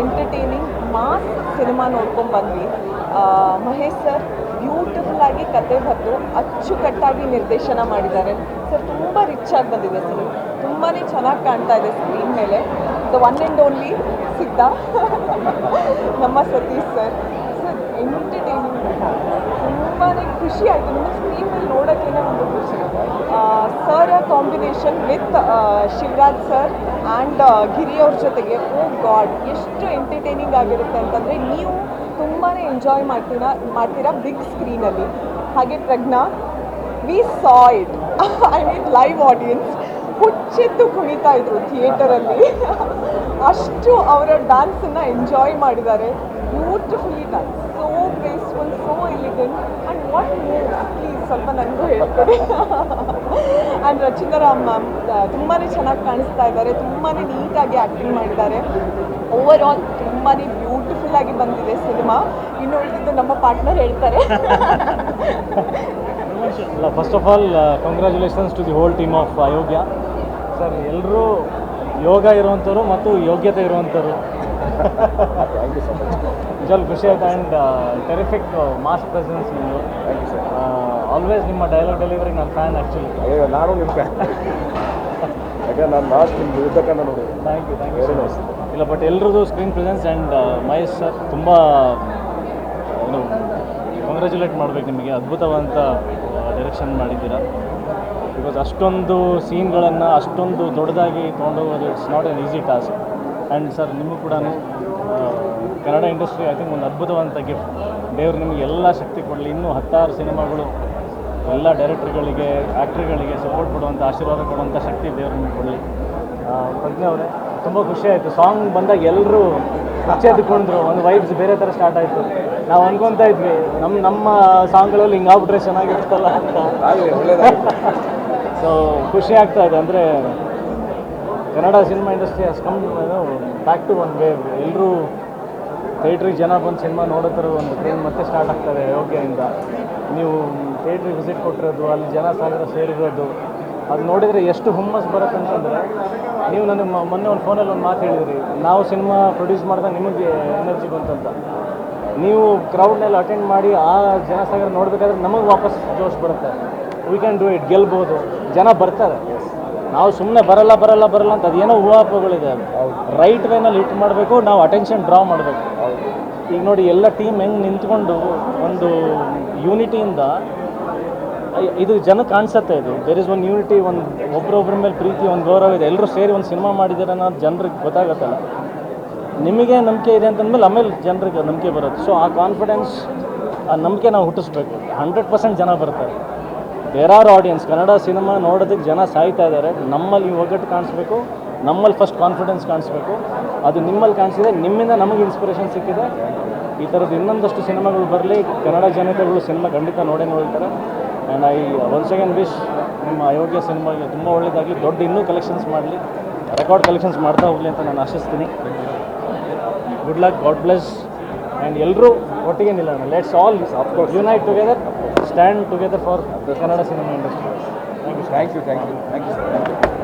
Entertaining mass cinema ನೋಡ್ಕೊಂಡು ಬಂದ್ವಿ. Mahesh sir beautiful ಆಗಿ ಕತೆ ಬರೆದು ಅಚ್ಚುಕಟ್ಟಾಗಿ ನಿರ್ದೇಶನ ಮಾಡಿದ್ದಾರೆ ಸರ್. ತುಂಬ ರಿಚ್ ಆಗಿ ಬಂದಿದೆ ಸರ್, ತುಂಬಾ ಚೆನ್ನಾಗಿ ಕಾಣ್ತಾ ಇದೆ ಸ್ಕ್ರೀನ್ ಮೇಲೆ. ದ ಒನ್ ಆ್ಯಂಡ್ ಓನ್ಲಿ ಸಿದ್ಧ ನಮ್ಮ ಸತೀಶ್ ಸರ್. ಸರ್ ಎಂಟರ್ಟೈನಿಂಗ್, ತುಂಬಾ ಖುಷಿ ಆಯಿತು ನಿಮ್ಮ ಸ್ಕ್ರೀನ್ ಮೇಲೆ ನೋಡೋಕ್ಕೇ ಒಂದು ಖುಷಿ. Sir combination with Shivaraj sir and Giri ಅವ್ರ ಜೊತೆಗೆ, ಓ ಗಾಡ್ ಎಷ್ಟು ಎಂಟರ್ಟೈನಿಂಗ್ ಆಗಿರುತ್ತೆ ಅಂತಂದರೆ ನೀವು ತುಂಬಾ ಎಂಜಾಯ್ ಮಾಡ್ತೀರಾ ಬಿಗ್ ಸ್ಕ್ರೀನಲ್ಲಿ. ಹಾಗೆ Prajna, we saw it, I mean live audience ಹುಚ್ಚೆದ್ದು ಕುಣಿತಾ ಇದ್ರು ಥಿಯೇಟರಲ್ಲಿ. ಅಷ್ಟು ಅವರ ಡ್ಯಾನ್ಸನ್ನು ಎಂಜಾಯ್ ಮಾಡಿದ್ದಾರೆ. Beautifully done, so graceful, so elegant. And what move, please ಸ್ವಲ್ಪ ನನಗೂ ಹೇಳ್ಕೊಡಿ. ಆ್ಯಂಡ್ ರಚಿತಾರಾಮ್ ಮ್ಯಾಮ್ ತುಂಬಾ ಚೆನ್ನಾಗಿ ಕಾಣಿಸ್ತಾ ಇದ್ದಾರೆ, ತುಂಬಾ ನೀಟಾಗಿ ಆ್ಯಕ್ಟಿಂಗ್ ಮಾಡಿದ್ದಾರೆ. ಓವರ್ ಆಲ್ ತುಂಬಾ ಬ್ಯೂಟಿಫುಲ್ ಆಗಿ ಬಂದಿದೆ ಸಿನಿಮಾ. ಇನ್ನು ಉಳಿದಿದ್ದು ನಮ್ಮ ಪಾರ್ಟ್ನರ್ ಹೇಳ್ತಾರೆ. First of all congratulations to the whole team of Ayogya sir. ಎಲ್ಲರೂ ಯೋಗ ಇರುವಂಥವ್ರು ಮತ್ತು ಯೋಗ್ಯತೆ ಇರುವಂಥವ್ರು. ನಿಜವಾಗ್ಲೂ ಖುಷಿ ಆಯ್ತು. ಆ್ಯಂಡ್ ಟೆರಿಫಿಕ್ ಮಾಸ್ ಪ್ರೆಸೆನ್ಸ್ ನಿಮ್ಮದು. ಆಲ್ವೇಸ್ ನಿಮ್ಮ ಡೈಲಾಗ್ ಡೆಲಿವರಿ ನನ್ನ ಫ್ಯಾನ್ ಆ್ಯಕ್ಚುಲಿ. ಅಯ್ಯೋ ನಾನು ನಿಮ್ಮ ಫ್ಯಾನ್. ಯಾಕಂದ್ರೆ ನಾನು ಲಾಸ್ಟ್ ನಿಮ್ಮ ಯುದ್ಧಕನ್ನ ನೋಡಿ. Thank you very much. ಇಲ್ಲ ಬಟ್ ಎಲ್ರದ್ದು screen presence and Mahesh sir ತುಂಬ ಏನು ಕಂಗ್ರ್ಯಾಚುಲೇಟ್ ಮಾಡಬೇಕು ನಿಮಗೆ. ಅದ್ಭುತವಾದಂಥ ಡೈರೆಕ್ಷನ್ ಮಾಡಿದ್ದೀರಾ. ಬಿಕಾಸ್ ಅಷ್ಟೊಂದು ಸೀನ್ಗಳನ್ನು ಅಷ್ಟೊಂದು ದೊಡ್ಡದಾಗಿ ತೊಗೊಂಡೋಗೋದು it's not an easy task. And sir ನಿಮಗೂ ಕೂಡ ಕನ್ನಡ ಇಂಡಸ್ಟ್ರಿ ಐ ಥಿಂಕ್ ಒಂದು ಅದ್ಭುತವಾದಂಥ ಗಿಫ್ಟ್. ದೇವರು ನಿಮಗೆ ಎಲ್ಲ ಶಕ್ತಿ ಕೊಡಲಿ. ಇನ್ನೂ 10 ಸಿನಿಮಾಗಳು ಎಲ್ಲ ಡೈರೆಕ್ಟ್ರುಗಳಿಗೆ ಆ್ಯಕ್ಟ್ರುಗಳಿಗೆ ಸಪೋರ್ಟ್ ಕೊಡುವಂಥ ಆಶೀರ್ವಾದ ಕೊಡುವಂಥ ಶಕ್ತಿ ದೇವರು ನಿಮಗೆ ಕೊಡಲಿ. ಪ್ರಜ್ಞೆ ಅವರೇ ತುಂಬ ಖುಷಿ ಆಯಿತು. ಸಾಂಗ್ ಬಂದಾಗ ಎಲ್ಲರೂ ಎದ್ದುಕೊಂಡ್ರು, ಒಂದು ವೈಬ್ಸ್ ಬೇರೆ ಥರ ಸ್ಟಾರ್ಟ್ ಆಯಿತು. ನಾವು ಅನ್ಕೊತಾ ಇದ್ವಿ ನಮ್ಮ ಸಾಂಗ್ಗಳಲ್ಲಿ ಹಿಂಗೆ ಆಗ್ಬಿಟ್ರೆ ಚೆನ್ನಾಗಿರುತ್ತಲ್ಲ ಅಂತ. ಸೊ ಖುಷಿ ಆಗ್ತಾ ಇದೆ. ಅಂದರೆ Kannada cinema industry has come back to one wave. ಎಲ್ಲರೂ ಥಿಯೇಟ್ರಿಗೆ ಜನ ಬಂದು ಸಿನಿಮಾ ನೋಡೋ ಥರ ಒಂದು ಟ್ರೈನ್ ಮತ್ತೆ ಸ್ಟಾರ್ಟ್ ಆಗ್ತದೆ ಅಯೋಗ್ಯದಿಂದ. ನೀವು ಥಿಯೇಟ್ರಿಗೆ ವಿಸಿಟ್ ಕೊಟ್ಟಿರೋದು, ಅಲ್ಲಿ ಜನ ಸಾಗರ ಸೇರಿರೋದು, ಅದು ನೋಡಿದರೆ ಎಷ್ಟು ಹುಮ್ಮಸ್ಸು ಬರುತ್ತೆ ಅಂತಂದರೆ, ನೀವು ನನಗೆ ಮೊನ್ನೆ ಒಂದು ಫೋನಲ್ಲಿ ಒಂದು ಮಾತು ಹೇಳಿದ್ರಿ, ನಾವು ಸಿನಿಮಾ ಪ್ರೊಡ್ಯೂಸ್ ಮಾಡಿದಾಗ ನಿಮಗೆ ಎನರ್ಜಿ ಬಂತಂತ. ನೀವು ಕ್ರೌಡ್ನೆಲ್ಲ ಅಟೆಂಡ್ ಮಾಡಿ ಆ ಜನಸಾಗರ ನೋಡಬೇಕಾದ್ರೆ ನಮಗೆ ವಾಪಸ್ ಜೋಶ್ ಬರುತ್ತೆ. ವಿ ಕ್ಯಾನ್ ಡೂ ಇಟ್, ಗೆಲ್ಬೋದು, ಜನ ಬರ್ತಾರೆ. ನಾವು ಸುಮ್ಮನೆ ಬರಲ್ಲ ಅಂತ ಅದೇನೋ ಊಹಾಪೋಹಗಳಿದೆ. ಅದು ರೈಟ್ ವೇನಲ್ಲಿ ಹಿಟ್ ಮಾಡಬೇಕು, ನಾವು ಅಟೆನ್ಷನ್ ಡ್ರಾ ಮಾಡಬೇಕು. ಈಗ ನೋಡಿ ಎಲ್ಲ ಟೀಮ್ ಹೆಂಗೆ ನಿಂತ್ಕೊಂಡು ಒಂದು ಯೂನಿಟಿಯಿಂದ ಇದು ಜನಕ್ಕೆ ಕಾಣಿಸುತ್ತೆ. ಇದು ದೇರ್ ಇಸ್ ಒನ್ ಯೂನಿಟಿ, ಒಂದು ಒಬ್ರೊಬ್ಬರ ಮೇಲೆ ಪ್ರೀತಿ, ಒಂದು ಗೌರವ ಇದೆ. ಎಲ್ಲರೂ ಸೇರಿ ಒಂದು ಸಿನಿಮಾ ಮಾಡಿದ್ದಾರೆ ಅನ್ನೋದು ಜನರಿಗೆ ಗೊತ್ತಾಗುತ್ತಲ್ಲ. ನಿಮಗೆ ನಂಬಿಕೆ ಇದೆ ಅಂತಂದಮೇಲೆ ಆಮೇಲೆ ಜನರಿಗೆ ನಂಬಿಕೆ ಬರುತ್ತೆ. ಸೊ ಆ ಕಾನ್ಫಿಡೆನ್ಸ್, ಆ ನಂಬಿಕೆ ನಾವು ಹುಟ್ಟಿಸ್ಬೇಕು. 100% ಜನ ಬರ್ತಾರೆ. There are audience. Kannada cinema ನೋಡೋದಕ್ಕೆ ಜನ ಸಾಯ್ತಾ ಇದ್ದಾರೆ. ನಮ್ಮಲ್ಲಿ ಒಗ್ಗಟ್ಟು ಕಾಣಿಸ್ಬೇಕು, ನಮ್ಮಲ್ಲಿ ಫಸ್ಟ್ ಕಾನ್ಫಿಡೆನ್ಸ್ ಕಾಣಿಸ್ಬೇಕು. ಅದು ನಿಮ್ಮಲ್ಲಿ ಕಾಣಿಸಿದೆ, ನಿಮ್ಮಿಂದ ನಮಗೆ ಇನ್ಸ್ಪಿರೇಷನ್ ಸಿಕ್ಕಿದೆ. ಈ ಥರದ್ದು ಇನ್ನೊಂದಷ್ಟು ಸಿನಿಮಾಗಳು ಬರಲಿ. ಕನ್ನಡ ಜನತೆಗಳು ಸಿನಿಮಾ ಖಂಡಿತ ನೋಡ್ತಾರೆ. And I once again wish ನಿಮ್ಮ ಅಯೋಗ್ಯ ಸಿನಿಮಾಗೆ ತುಂಬ ಒಳ್ಳೆಯದಾಗಲಿ, ದೊಡ್ಡ ಇನ್ನೂ ಕಲೆಕ್ಷನ್ಸ್ ಮಾಡಲಿ, ರೆಕಾರ್ಡ್ ಕಲೆಕ್ಷನ್ಸ್ ಮಾಡ್ತಾ ಹೋಗಲಿ ಅಂತ ನಾನು ಆಶಿಸ್ತೀನಿ. Good luck, god bless. And ಎಲ್ಲರೂ ಒಟ್ಟಿಗೆ ನಿಲ್ಲೋಣ. Let's all unite together, stand together for Kannada cinema industry. Thank you sir.